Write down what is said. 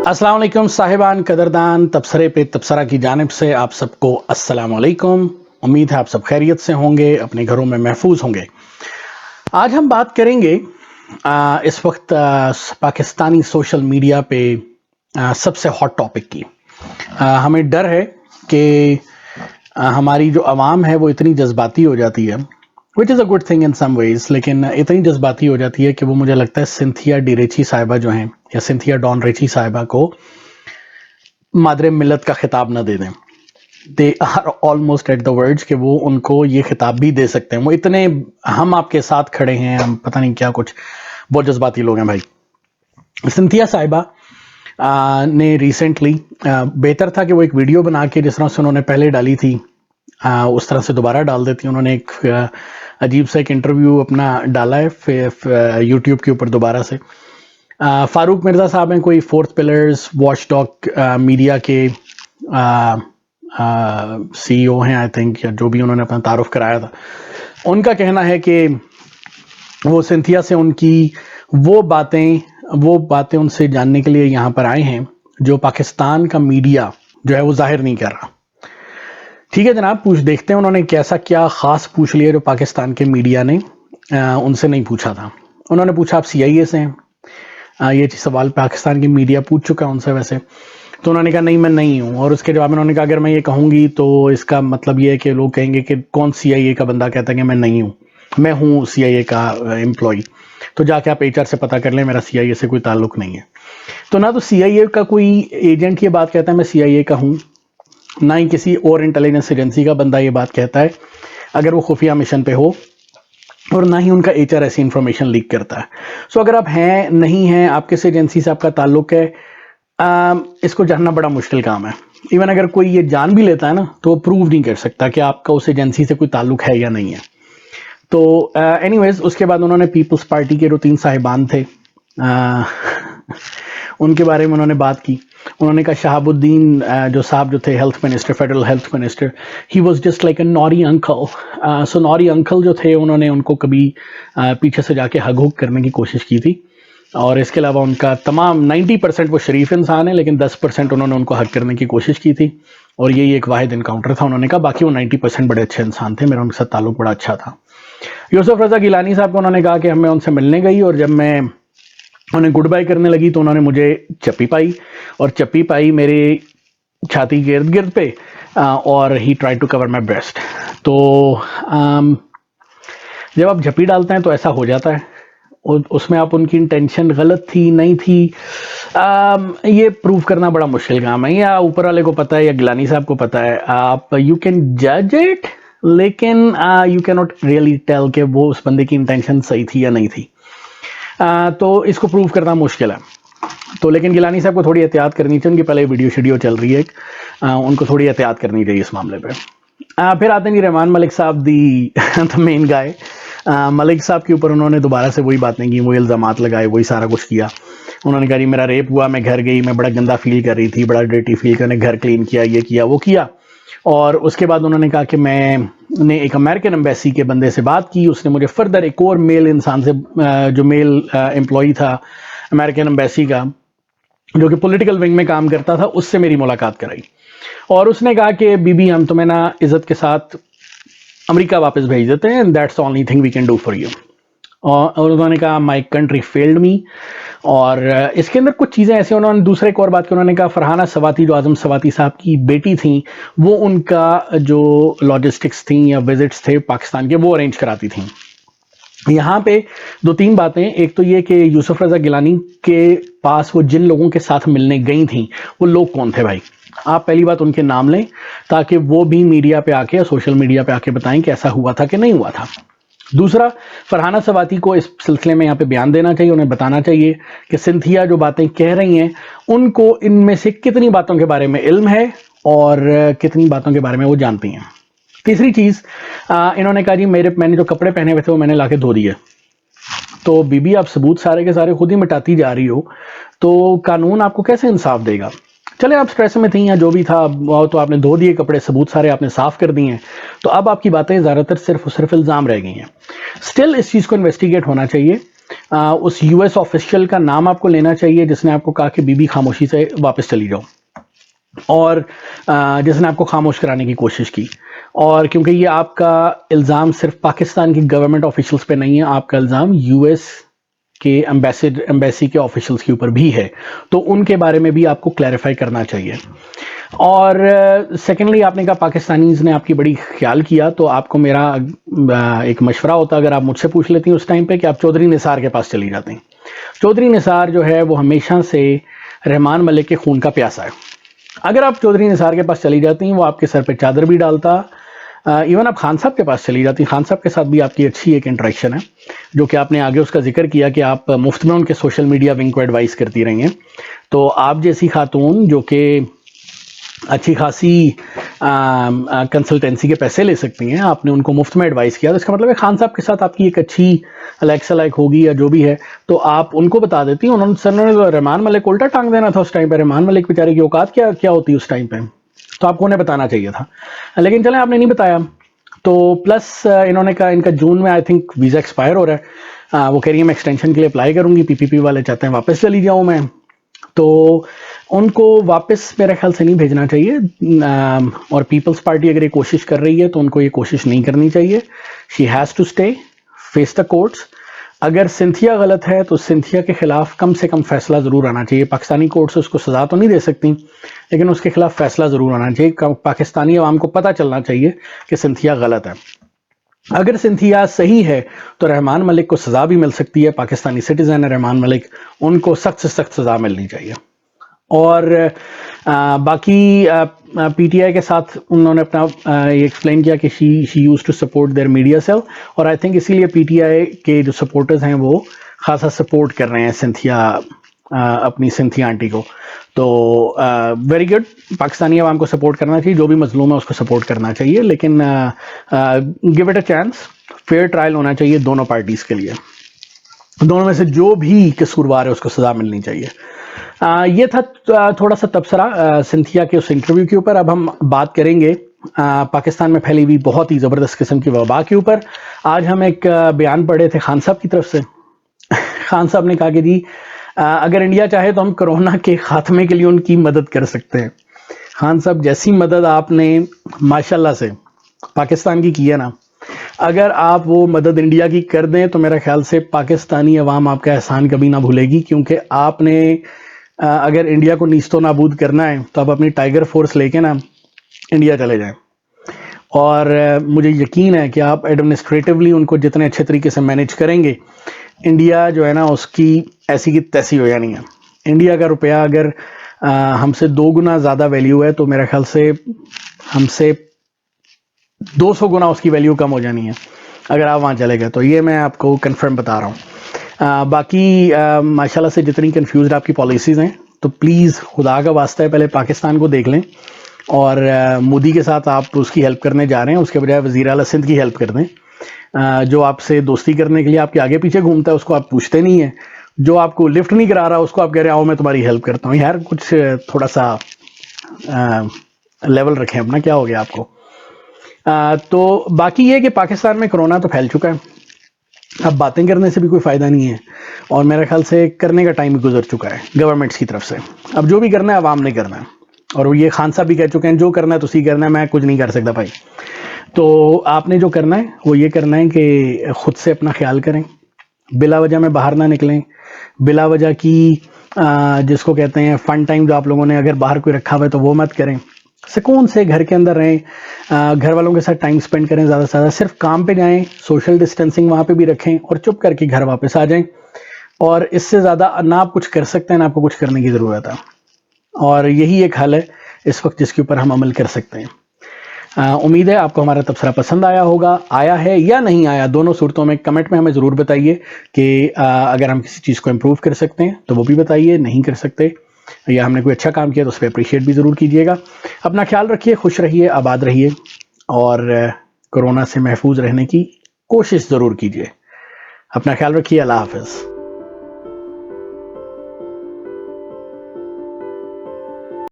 अस्सलाम वालेकुम साहिबान कदरदान तबसरे पे तबसरा की जानिब से आप सबको अस्सलाम वालेकुम। उम्मीद है आप सब खैरियत से होंगे, अपने घरों में महफूज होंगे। आज हम बात करेंगे इस वक्त पाकिस्तानी सोशल मीडिया पे सबसे हॉट टॉपिक की। हमें डर है कि हमारी जो आवाम है वो इतनी जज्बाती हो जाती है, which is a good thing in some ways, लेकिन इतनी जज्बाती हो जाती है कि वो मुझे लगता है सिंथिया डी रेची साहिबा जो हैं या सिंथिया डॉन रेची साहिबा को मादरे मिलत का खिताब न दे दें। They are almost at the words कि वो उनको ये खिताब भी दे सकते हैं। वो इतने हम आपके साथ खड़े हैं, हम पता नहीं क्या कुछ, बहुत जज्बाती लोग हैं भाई। सिंथिया साहिबा ने रिसेंटली बेहतर था कि वो एक वीडियो बना के जिस तरह से उन्होंने पहले डाली थी उस तरह से दोबारा डाल देती। उन्होंने एक अजीब सा एक इंटरव्यू अपना डाला है यूट्यूब के ऊपर दोबारा से। फारूक मिर्ज़ा साहब हैं, कोई fourth pillars watch dog media के सीईओ हैं आई थिंक, या जो भी उन्होंने अपना तारुफ कराया था। उनका कहना है कि वो सिंथिया से उनकी वो बातें उनसे जानने के लिए यहाँ पर आए हैं जो पाकिस्तान का मीडिया जो है वो जाहिर नहीं कर रहा। ठीक है जनाब, देखते हैं उन्होंने कैसा क्या ख़ास पूछ लिया जो पाकिस्तान के मीडिया ने उनसे नहीं पूछा था। उन्होंने पूछा आप CIA से हैं, ये सवाल पाकिस्तान की मीडिया पूछ चुका है उनसे वैसे। तो उन्होंने कहा नहीं मैं नहीं हूँ, और उसके जवाब में उन्होंने कहा अगर मैं ये कहूँगी तो इसका मतलब ये है कि लोग कहेंगे कि कौन CIA का बंदा कहता है कि मैं नहीं हूँ, मैं हूँ CIA का एम्प्लॉय। तो जाके आप HR से पता कर लें, मेरा CIA से कोई ताल्लुक नहीं है। तो ना तो CIA का कोई एजेंट ये बात कहता है मैं CIA का हूँ, ना ही किसी और इंटेलिजेंस एजेंसी का बंदा ये बात कहता है अगर वो खुफिया मिशन पे हो, और ना ही उनका HR ऐसी इंफॉर्मेशन लीक करता है। सो अगर आप हैं नहीं हैं, आप किस एजेंसी से आपका ताल्लुक है, इसको जानना बड़ा मुश्किल काम है। इवन अगर कोई ये जान भी लेता है ना तो प्रूव नहीं कर सकता कि आपका उस एजेंसी से कोई ताल्लुक है या नहीं है। तो एनीवेज उसके बाद उन्होंने पीपल्स पार्टी के जो 3 साहिबान थे उनके बारे में उन्होंने बात की। उन्होंने कहा शहाबुद्दीन जो साहब जो थे health minister, federal health minister, he was just like a नॉरी uncle. So नॉरी uncle जो थे उन्होंने उनको कभी पीछे से जाके हग हुक करने की कोशिश की थी, और इसके अलावा उनका तमाम 90% वो शरीफ इंसान है, लेकिन 10% उन्होंने उनको हक करने की कोशिश की थी, और यही एक वाहिद इनकाउंटर था। उन्होंने कहा बाकी वो 90% बड़े अच्छे इंसान थे, मेरा उनके साथ ताल्लुक बड़ा अच्छा था। यूसुफ रज़ा गिलानी साहब को उन्होंने कहा कि मैं उनसे मिलने गई, और जब मैं उन्हें गुड बाय करने लगी तो उन्होंने मुझे चप्पी पाई, और चप्पी पाई मेरे छाती के इर्द गिर्द पे, और ही try to cover my breast. तो जब आप झप्पी डालते हैं तो ऐसा हो जाता है, और उसमें आप उनकी इंटेंशन गलत थी नहीं थी ये प्रूव करना बड़ा मुश्किल काम है। या ऊपर वाले को पता है या गिलानी साहब को पता है, आप यू कैन जज इट, लेकिन you can not really tell कि वो उस बंदे की इंटेंशन सही थी या नहीं थी। तो इसको प्रूव करना मुश्किल है। तो लेकिन गिलानी साहब को थोड़ी एहतियात करनी चाहिए, उनकी पहले वीडियो चल रही है उनको थोड़ी एहतियात करनी चाहिए इस मामले पे। फिर आते हैं रहमान मलिक साहब दी द मेन गाय। मलिक साहब के ऊपर उन्होंने दोबारा से वही बातें की, वही इल्ज़ामात लगाए, वही सारा कुछ किया। उन्होंने कहा जी मेरा रेप हुआ, मैं घर गई, मैं बड़ा गंदा फील कर रही थी, बड़ा डर्टी फील करने, घर क्लीन किया, ये किया वो किया। और उसके बाद उन्होंने कहा कि मैंने एक अमेरिकन एम्बेसी के बंदे से बात की, उसने मुझे फर्दर एक और मेल इंसान से जो मेल एम्प्लॉई था अमेरिकन एम्बेसी का जो कि पॉलिटिकल विंग में काम करता था, उससे मेरी मुलाकात कराई, और उसने कहा कि बीबी हम तुम्हें ना इज़्ज़त के साथ अमेरिका वापस भेज देते हैं, and that's the only thing we can do for you. और उन्होंने कहा माई कंट्री फेल्ड मी। और इसके अंदर कुछ चीज़ें ऐसी उन्होंने दूसरे एक और बात की। उन्होंने कहा फरहाना सवाती जो आज़म सवाती साहब की बेटी थी, वो उनका जो लॉजिस्टिक्स थी या विजिट्स थे पाकिस्तान के वो अरेंज कराती थी। यहाँ पे 2-3 बातें, एक तो ये कि यूसुफ रज़ा गिलानी के पास वो जिन लोगों के साथ मिलने गई थी वो लोग कौन थे भाई, आप पहली बात उनके नाम लें ताकि वो भी मीडिया पे आके या सोशल मीडिया पे आके बताएं कि ऐसा हुआ था कि नहीं हुआ था। दूसरा, फरहाना सवाती को इस सिलसिले में यहाँ पे बयान देना चाहिए, उन्हें बताना चाहिए कि सिंथिया जो बातें कह रही हैं उनको इनमें से कितनी बातों के बारे में इल्म है और कितनी बातों के बारे में वो जानती हैं। तीसरी चीज़, इन्होंने कहा जी मैंने जो कपड़े पहने हुए थे वो मैंने लाके धो दिए। तो बीबी आप सबूत सारे के सारे खुद ही मिटाती जा रही हो, तो कानून आपको कैसे इंसाफ देगा। चले आप स्ट्रेस में थी या जो भी था, तो आपने धो दिए कपड़े, सबूत सारे आपने साफ कर दिए हैं, तो अब आपकी बातें ज़्यादातर सिर्फ इल्ज़ाम रह गई हैं। स्टिल इस चीज़ को इन्वेस्टिगेट होना चाहिए। اس یو ایس آفیشیل کا نام آپ کو لینا چاہیے جس نے آپ کو کہا کہ بی بی خاموشی سے واپس چلی جاؤ، اور جس نے آپ کو خاموش کرانے کی کوشش کی. اور کیونکہ یہ آپ کا الزام صرف پاکستان کی گورنمنٹ آفیشلز پہ نہیں ہے، آپ کا الزام یو ایس کے ایمبیسی کے آفیشلز کے اوپر بھی ہے، تو ان کے بارے میں بھی آپ کو کلیریفائی کرنا چاہیے. اور سیکنڈلی آپ نے کہا پاکستانیز نے آپ کی بڑی خیال کیا، تو آپ کو میرا ایک مشورہ ہوتا اگر آپ مجھ سے پوچھ لیتی ہیں اس ٹائم پہ کہ آپ چودھری نثار کے پاس چلی جاتی ہیں. چودھری نثار جو ہے وہ ہمیشہ سے رحمان ملک کے خون کا پیاسا ہے. اگر آپ چودھری نثار کے پاس چلی جاتی ہیں وہ آپ کے سر پہ چادر بھی ڈالتا. ایون آپ خان صاحب کے پاس چلی جاتی ہیں، خان صاحب کے ساتھ بھی آپ کی اچھی ایک انٹریکشن ہے جو کہ آپ نے آگے اس کا ذکر کیا کہ آپ مفت میں ان کے سوشل میڈیا ونگ کو ایڈوائز کرتی رہی ہیں. تو آپ جیسی خاتون جو کہ اچھی خاصی کنسلٹنسی کے پیسے لے سکتی ہیں، آپ نے ان کو مفت میں ایڈوائز کیا، تو اس کا مطلب ہے خان صاحب کے ساتھ آپ کی ایک اچھی لائک سلائک ہوگی یا جو بھی ہے، تو آپ ان کو بتا دیتی ہیں. انہوں نے رحمان ملک الٹا ٹانگ دینا تھا اس ٹائم پہ، رحمان ملک بیچارے کی اوقات کیا ہوتی اس ٹائم پہ، تو آپ کو انہیں بتانا چاہیے تھا. لیکن چلیں آپ نے نہیں بتایا. تو پلس انہوں نے کہا ان کا جون میں آئی تھنک ویزا ایکسپائر ہو رہا ہے، وہ کہہ رہی ہے میں ایکسٹینشن کے لیے اپلائی کروں گی، پی پی پی والے چاہتے ہیں واپس چلی جاؤں میں. تو ان کو واپس میرے خیال سے نہیں بھیجنا چاہیے، اور پیپلز پارٹی اگر یہ کوشش کر رہی ہے تو ان کو یہ کوشش نہیں کرنی چاہیے. She has to stay face the courts. اگر سنتھیا غلط ہے تو سنتھیا کے خلاف کم سے کم فیصلہ ضرور آنا چاہیے. پاکستانی کورٹس اس کو سزا تو نہیں دے سکتی لیکن اس کے خلاف فیصلہ ضرور آنا چاہیے. پاکستانی عوام کو پتہ چلنا چاہیے کہ سنتھیا غلط ہے. اگر سنتھیا صحیح ہے تو رحمان ملک کو سزا بھی مل سکتی ہے. پاکستانی سٹیزن ہے رحمان ملک، ان کو سخت سے سخت سزا ملنی چاہیے. اور باقی پی ٹی آئی کے ساتھ انہوں نے اپنا یہ ایکسپلین کیا کہ she use to support their media cell, اور آئی تھنک اسی لیے پی ٹی آئی کے جو سپورٹرز ہیں وہ خاصا سپورٹ کر رہے ہیں سنتھیا، اپنی سنتھیا آنٹی کو. تو ویری گڈ، پاکستانی عوام کو سپورٹ کرنا چاہیے، جو بھی مظلوم ہے اس کو سپورٹ کرنا چاہیے، لیکن give it a chance. Fair trial ہونا چاہیے دونوں پارٹیز کے لیے، دونوں میں سے جو بھی قصوروار ہے اس کو سزا ملنی چاہیے. یہ تھا تھوڑا سا تبصرہ سنتھیا کے اس انٹرویو کے اوپر. اب ہم بات کریں گے پاکستان میں پھیلی ہوئی بہت ہی زبردست قسم کی وبا کے اوپر. آج ہم ایک بیان پڑھے تھے خان صاحب کی طرف سے. خان صاحب نے کہا کہ جی اگر انڈیا چاہے تو ہم کرونا کے خاتمے کے لیے ان کی مدد کر سکتے ہیں. خان صاحب جیسی مدد آپ نے ماشاءاللہ سے پاکستان کی ہے نا، اگر آپ وہ مدد انڈیا کی کر دیں تو میرا خیال سے پاکستانی عوام آپ کا احسان کبھی نہ بھولے گی. کیونکہ آپ نے اگر انڈیا کو نیست و نابود کرنا ہے تو آپ اپنی ٹائیگر فورس لے کے نا انڈیا چلے جائیں. اور مجھے یقین ہے کہ آپ ایڈمنسٹریٹولی ان کو جتنے اچھے طریقے سے مینیج کریں گے، انڈیا جو ہے نا اس کی ایسی کی تیسی ہو جانی ہے. انڈیا کا روپیہ اگر ہم سے 2 گنا زیادہ ویلیو ہے تو میرے خیال سے ہم سے 200 گنا اس کی ویلیو کم ہو جانی ہے اگر آپ وہاں چلے گئے. تو یہ میں آپ کو کنفرم بتا رہا ہوں. باقی ماشاءاللہ سے جتنی کنفیوزڈ آپ کی پالیسیز ہیں تو پلیز خدا کا واسطہ ہے پہلے پاکستان کو دیکھ لیں، اور مودی کے ساتھ آپ اس کی ہیلپ کرنے جا رہے ہیں، اس کے بجائے وزیر اعلیٰ سندھ کی ہیلپ کر دیں. جو آپ سے دوستی کرنے کے لیے آپ کے آگے پیچھے گھومتا ہے اس کو آپ پوچھتے نہیں ہیں، جو آپ کو لفٹ نہیں کرا رہا اس کو آپ کہہ رہے ہیں آؤ میں تمہاری ہیلپ کرتا ہوں. یار کچھ تھوڑا سا لیول رکھیں اپنا، کیا ہو گیا آپ کو. تو باقی یہ کہ پاکستان میں کرونا تو پھیل چکا ہے، اب باتیں کرنے سے بھی کوئی فائدہ نہیں ہے، اور میرے خیال سے کرنے کا ٹائم گزر چکا ہے گورنمنٹس کی طرف سے. اب جو بھی کرنا ہے عوام نے کرنا ہے، اور یہ خان صاحب بھی کہہ چکے ہیں جو کرنا ہے تو اسی کرنا ہے، میں کچھ نہیں کر سکتا بھائی. تو آپ نے جو کرنا ہے وہ یہ کرنا ہے کہ خود سے اپنا خیال کریں، بلا وجہ میں باہر نہ نکلیں، بلا وجہ کی جس کو کہتے ہیں فن ٹائم جو آپ لوگوں نے اگر باہر کوئی رکھا ہوا ہے تو وہ مت کریں. سکون سے گھر کے اندر رہیں، گھر والوں کے ساتھ ٹائم سپینڈ کریں زیادہ سے زیادہ، صرف کام پہ جائیں، سوشل ڈسٹینسنگ وہاں پہ بھی رکھیں، اور چپ کر کے گھر واپس آ جائیں. اور اس سے زیادہ نہ آپ کچھ کر سکتے ہیں نہ آپ کو کچھ کرنے کی ضرورت ہے، اور یہی ایک حل ہے اس وقت جس کے اوپر ہم عمل کر سکتے ہیں. امید ہے آپ کو ہمارا تبصرہ پسند آیا ہوگا. آیا ہے یا نہیں آیا دونوں صورتوں میں کمنٹ میں ہمیں ضرور بتائیے کہ اگر ہم کسی چیز کو امپروو کر سکتے ہیں تو وہ بھی بتائیے، نہیں کر سکتے یا ہم نے کوئی اچھا کام کیا تو اس پہ اپریشیٹ بھی ضرور کیجیے گا. اپنا خیال رکھیے، خوش رہیے، آباد رہیے، اور کرونا سے محفوظ رہنے کی کوشش ضرور کیجیے. اپنا خیال رکھیے. اللہ حافظ.